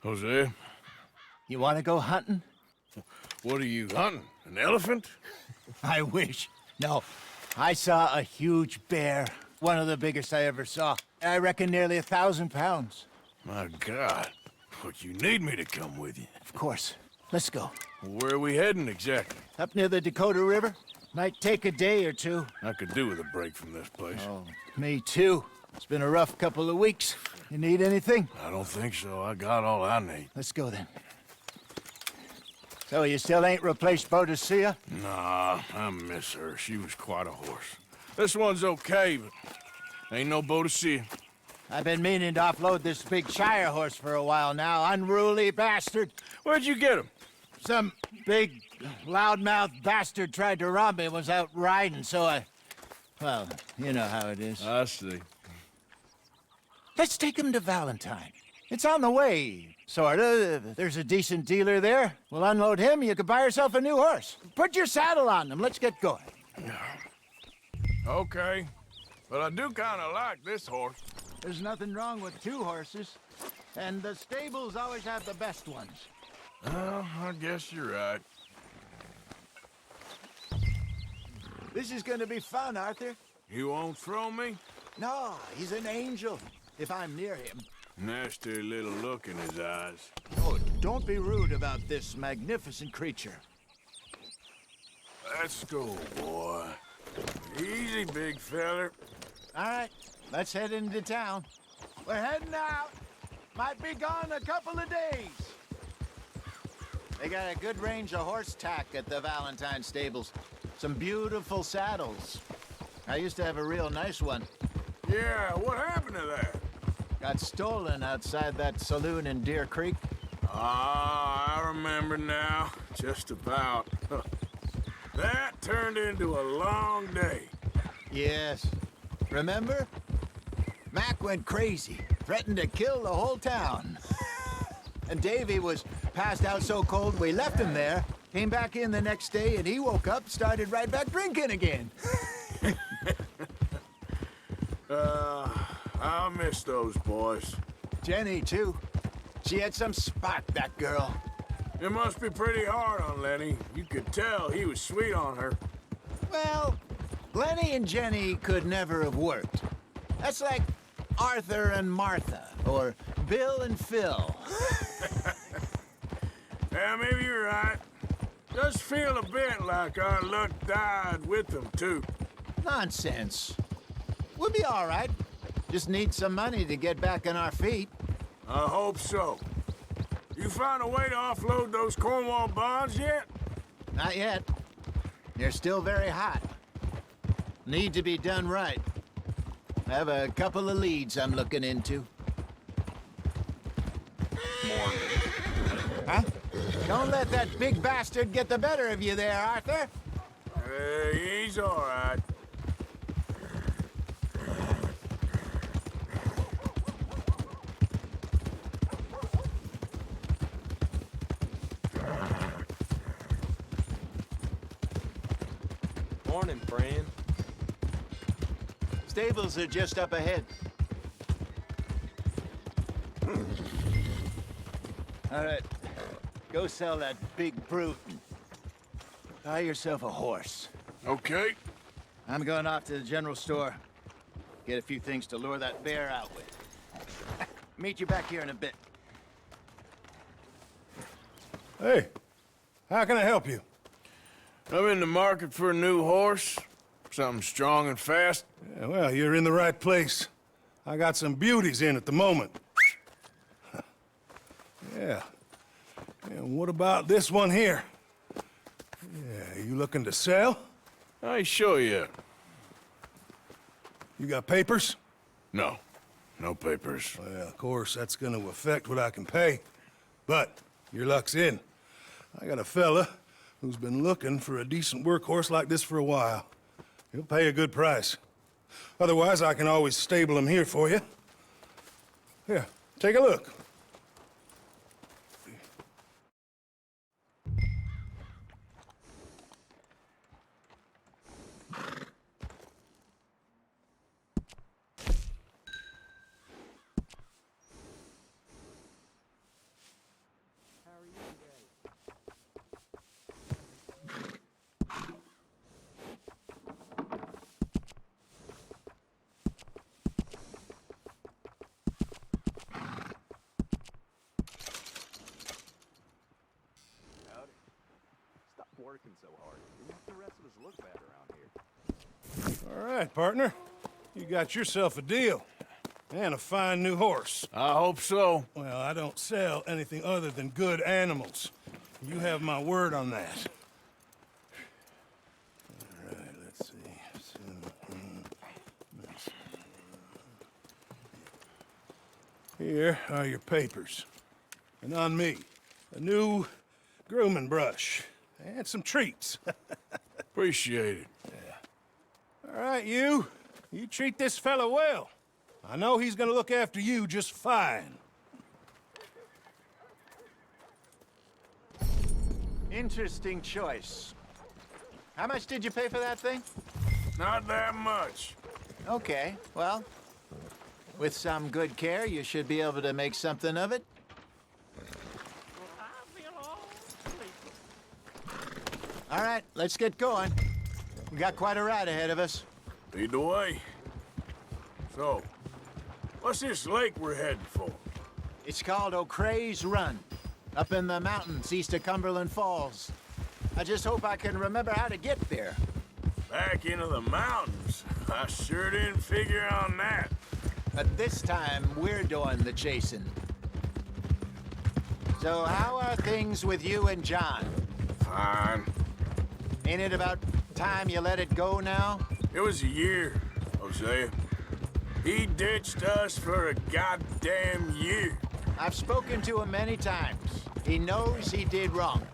Jose, You want to go hunting? what are you hunting? An elephant? I wish. No. I saw a huge bear. One of the biggest I ever saw. I reckon nearly 1,000 pounds. My God. But you need me to come with you. Of course. Let's go. Where are we heading exactly? Up near the Dakota River. Might take a day or two. I could do with a break from this place. Oh, me too. It's been a rough couple of weeks. You need anything? I don't think so. I got all I need. Let's go then. So you still ain't replaced Boadicea? Nah, I miss her. She was quite a horse. This one's okay, but ain't no Boadicea. I've been meaning to offload this big Shire horse for a while now. Unruly bastard. Where'd you get him? Some big, loudmouth bastard tried to rob me and was out riding, so well, you know how it is. I see. Let's take him to Valentine. It's on the way, sorta. There's a decent dealer there. We'll unload him, you could buy yourself a new horse. Put your saddle on him, let's get going. Okay. But I do kind of like this horse. There's nothing wrong with two horses, and the stables always have the best ones. Well, I guess you're right. This is gonna be fun, Arthur. You won't throw me? No, he's an angel, if I'm near him. Nasty little look in his eyes. Oh, don't be rude about this magnificent creature. Let's go, boy. Easy, big feller. All right, let's head into town. We're heading out. Might be gone a couple of days. They got a good range of horse tack at the Valentine stables. Some beautiful saddles. I used to have a real nice one. Yeah, what happened to that? Got stolen outside that saloon in Deer Creek. Ah, I remember now. Just about. That turned into a long day. Yes. Remember? Mac went crazy, threatened to kill the whole town. And Davy was passed out so cold we left him there, came back in the next day, and he woke up, started right back drinking again. I miss those boys. Jenny, too. She had some spark, that girl. It must be pretty hard on Lenny. You could tell he was sweet on her. Well, Lenny and Jenny could never have worked. That's like Arthur and Martha, or Bill and Phil. Yeah, maybe you're right. Does feel a bit like our luck died with them, too. Nonsense. We'll be all right. Just need some money to get back on our feet. I hope so. You found a way to offload those Cornwall bonds yet? Not yet. They're still very hot. Need to be done right. I have a couple of leads I'm looking into. Huh? Don't let that big bastard get the better of you there, Arthur. He's all right. Morning, friend. Stables are just up ahead. All right. Go sell that big brute and buy yourself a horse. Okay. I'm going off to the general store. Get a few things to lure that bear out with. Meet you back here in a bit. Hey, how can I help you? I'm in the market for a new horse. Something strong and fast. Yeah, well, you're in the right place. I got some beauties in at the moment. Yeah. And what about this one here? Yeah, you looking to sell? I show you. You got papers? No. No papers. Well, of course, that's gonna affect what I can pay. But your luck's in. I got a fella who's been looking for a decent workhorse like this for a while. He'll pay a good price. Otherwise, I can always stable him here for you. Here, take a look. so hard. You make the rest of us look bad around here. All right, partner. You got yourself a deal. And a fine new horse. I hope so. Well, I don't sell anything other than good animals. You have my word on that. All right, let's see. Here are your papers. And on me, a new grooming brush. And some treats. Appreciate it. All right, you. You treat this fella well. I know he's gonna look after you just fine. Interesting choice. How much did you pay for that thing? Not that much. Okay, well, with some good care, you should be able to make something of it. All right, let's get going. We got quite a ride ahead of us. Lead the way. So, what's this lake we're heading for? It's called O'Creagh's Run, up in the mountains east of Cumberland Falls. I just hope I can remember how to get there. Back into the mountains? I sure didn't figure on that. But this time, we're doing the chasing. So how are things with you and John? Fine. Ain't it about time you let it go now? It was a year, Hosea. He ditched us for a goddamn year. I've spoken to him many times. He knows he did wrong.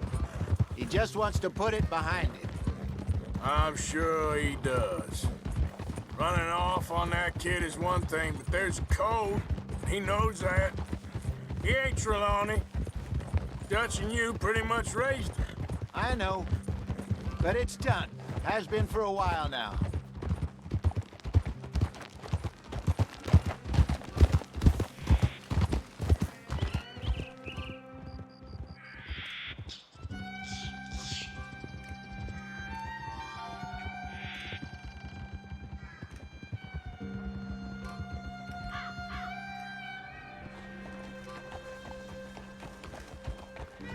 He just wants to put it behind him. I'm sure he does. Running off on that kid is one thing, but there's a code. He knows that. He ain't Trelawney. Dutch and you pretty much raised him. I know. But it's done. Has been for a while now.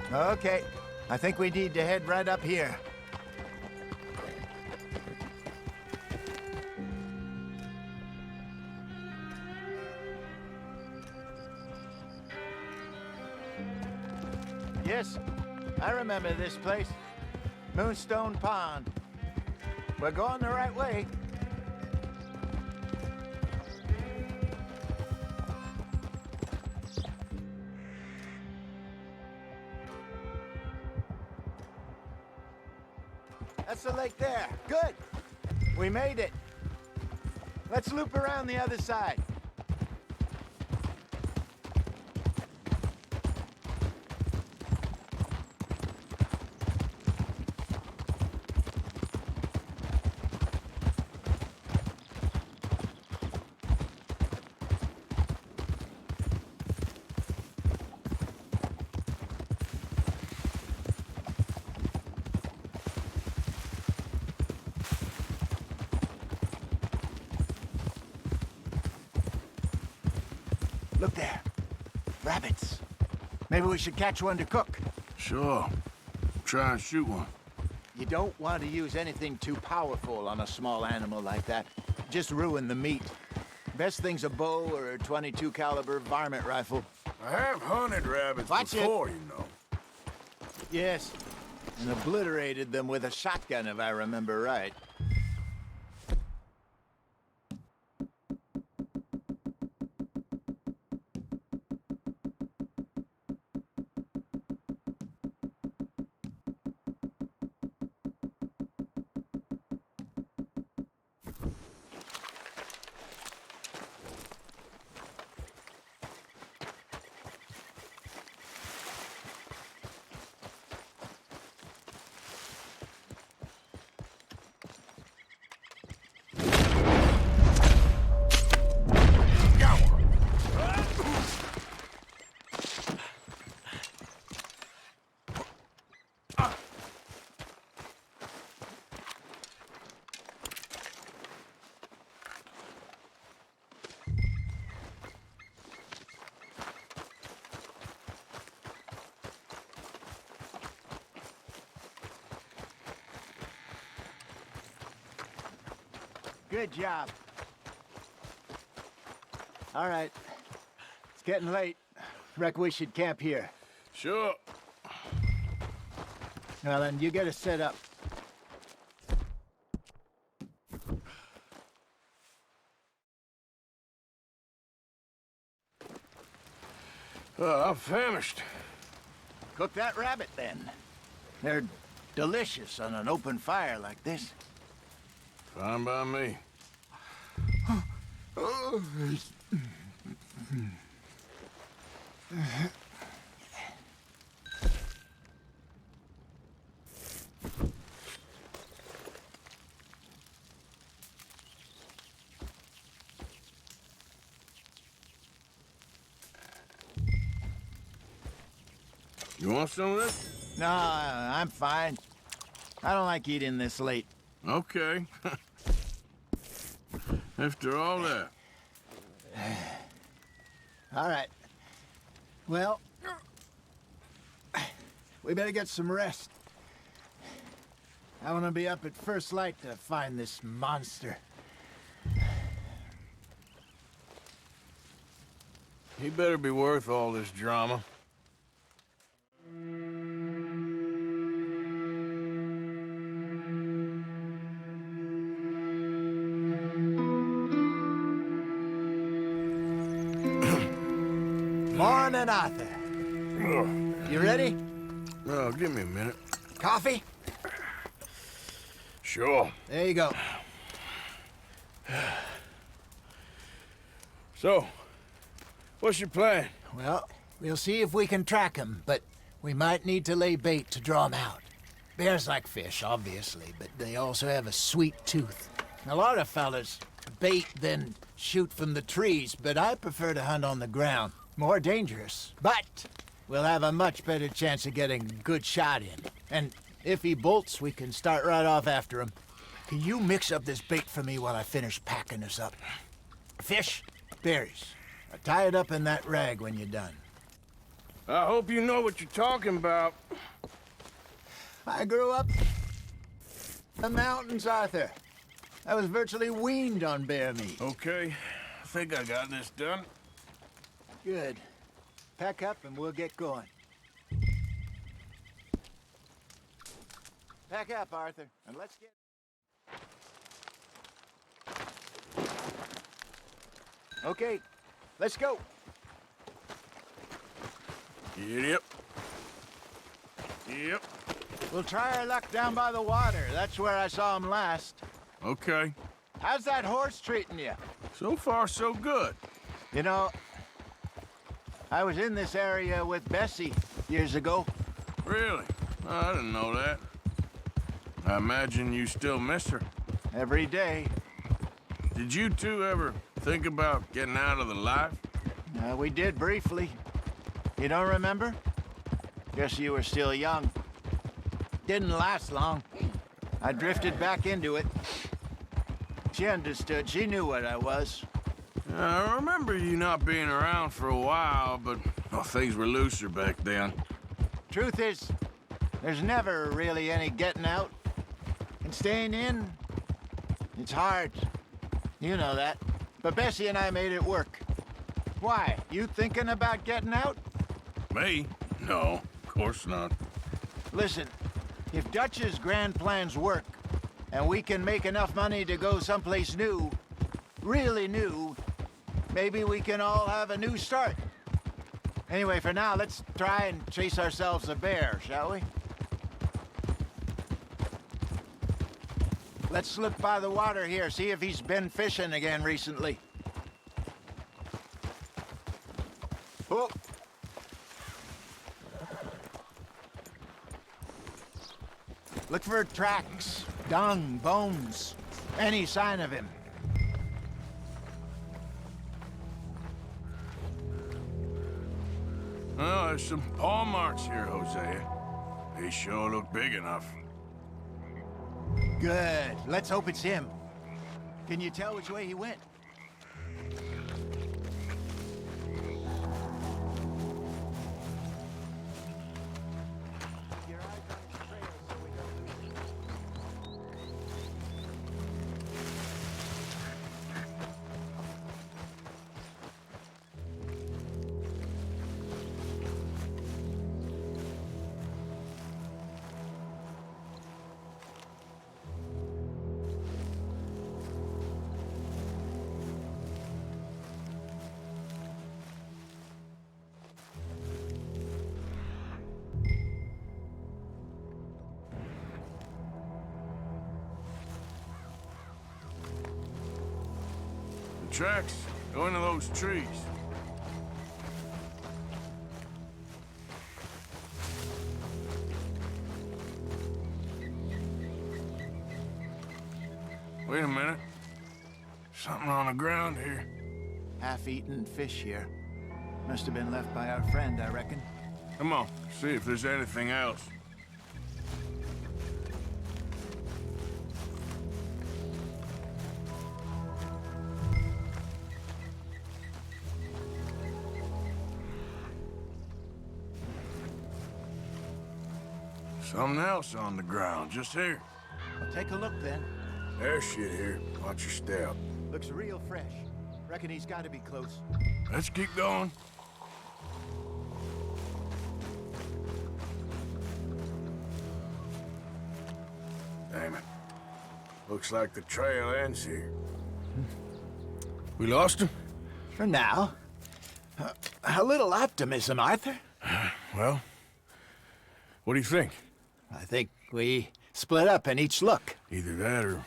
Okay, I think we need to head right up here. Yes, I remember this place. Moonstone Pond. We're going the right way. That's the lake there. Good. We made it. Let's loop around the other side. Look there. Rabbits. Maybe we should catch one to cook. Sure. Try and shoot one. You don't want to use anything too powerful on a small animal like that. Just ruin the meat. Best thing's a bow or a .22 caliber varmint rifle. I have hunted rabbits Watch it. before, you know. Yes. And obliterated them with a shotgun, if I remember right. Good job. All right. It's getting late. Reckon we should camp here. Sure. Well, then, you get us set up. I'm famished. Cook that rabbit, then. They're delicious on an open fire like this. Fine by me. You want some of this? No, I'm fine. I don't like eating this late. Okay. After all that. All right. Well, we better get some rest. I want to be up at first light to find this monster. He better be worth all this drama. Morning, Arthur. You ready? Oh, give me a minute. Coffee? Sure. There you go. So, what's your plan? Well, we'll see if we can track him, but we might need to lay bait to draw him out. Bears like fish, obviously, but they also have a sweet tooth. A lot of fellas bait, then shoot from the trees, but I prefer to hunt on the ground. More dangerous, but we'll have a much better chance of getting a good shot in. And if he bolts, we can start right off after him. Can you mix up this bait for me while I finish packing this up? Fish, berries. Tie it up in that rag when you're done. I hope you know what you're talking about. I grew up in the mountains, Arthur. I was virtually weaned on bear meat. Okay, I think I got this done. Good. Pack up and we'll get going. Pack up, Arthur, and let's get... Okay, let's go. Yep. Yep. We'll try our luck down by the water. That's where I saw him last. Okay. How's that horse treating you? So far, so good. You know, I was in this area with Bessie years ago. Really? I didn't know that. I imagine you still miss her. Every day. Did you two ever think about getting out of the life? We did briefly. You don't remember? Guess you were still young. Didn't last long. I drifted back into it. She understood. She knew what I was. I remember you not being around for a while, but things were looser back then. Truth is, there's never really any getting out. And staying in, it's hard. You know that. But Bessie and I made it work. Why? You thinking about getting out? Me? No, of course not. Listen, if Dutch's grand plans work, and we can make enough money to go someplace new, really new, maybe we can all have a new start. Anyway, for now, let's try and chase ourselves a bear, shall we? Let's slip by the water here, see if he's been fishing again recently. Oh. Look for tracks, dung, bones, any sign of him. Well, there's some paw marks here, Hosea. They sure look big enough. Good. Let's hope it's him. Can you tell which way he went? Your eyes on his trail so we don't lose him. tracks go into those trees. Wait a minute. Something on the ground here. Half-eaten fish here. Must have been left by our friend, I reckon. Come on, see if there's anything else. Something else on the ground, just here. Well, take a look then. There's shit here. Watch your step. Looks real fresh. Reckon he's got to be close. Let's keep going. Damn it. Looks like the trail ends here. We lost him? For now. A little optimism, Arthur. Well, what do you think? I think we split up and each look. Either that or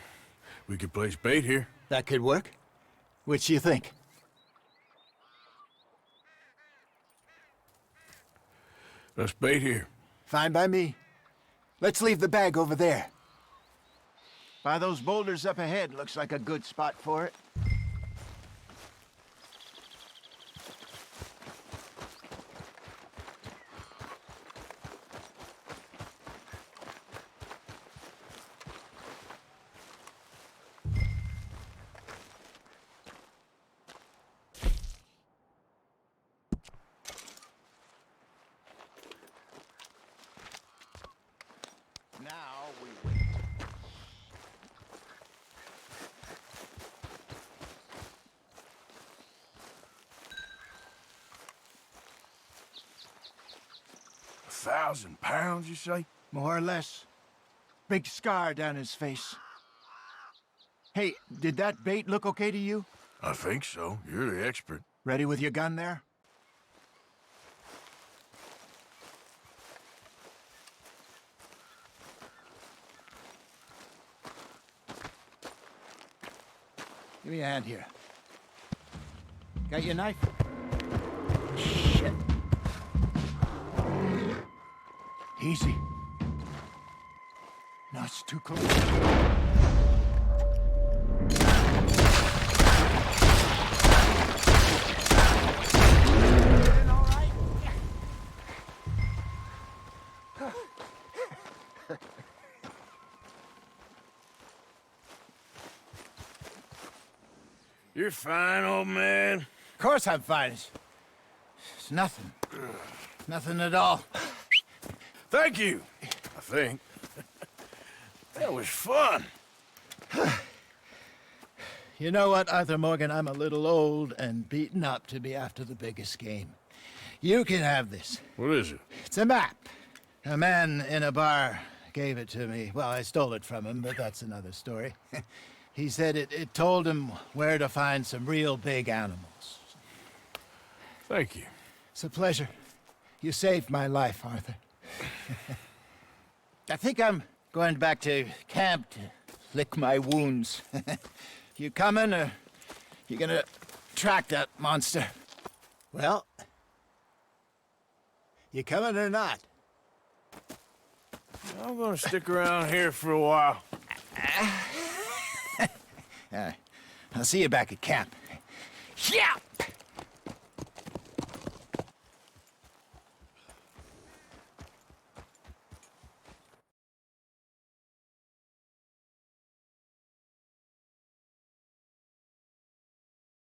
we could place bait here. That could work. Which do you think? Let's bait here. Fine by me. Let's leave the bag over there. By those boulders up ahead, looks like a good spot for it. Now we wait. £1,000, you say? More or less. Big scar down his face. Hey, did that bait look okay to you? I think so. You're the expert. Ready with your gun there? Give me a hand here. Got your knife? Shit. Easy. No, it's too close. All right? You're fine, old man. Of course I'm fine. It's nothing. Nothing at all. Thank you, I think. That was fun. You know what, Arthur Morgan? I'm a little old and beaten up to be after the biggest game. You can have this. What is it? It's a map. A man in a bar gave it to me. Well, I stole it from him, but that's another story. He said it told him where to find some real big animals. Thank you. It's a pleasure. You saved my life, Arthur. I think I'm going back to camp to lick my wounds. You coming, or you gonna track that monster? Well, you coming or not? I'm gonna stick around here for a while. I'll see you back at camp. Yeah!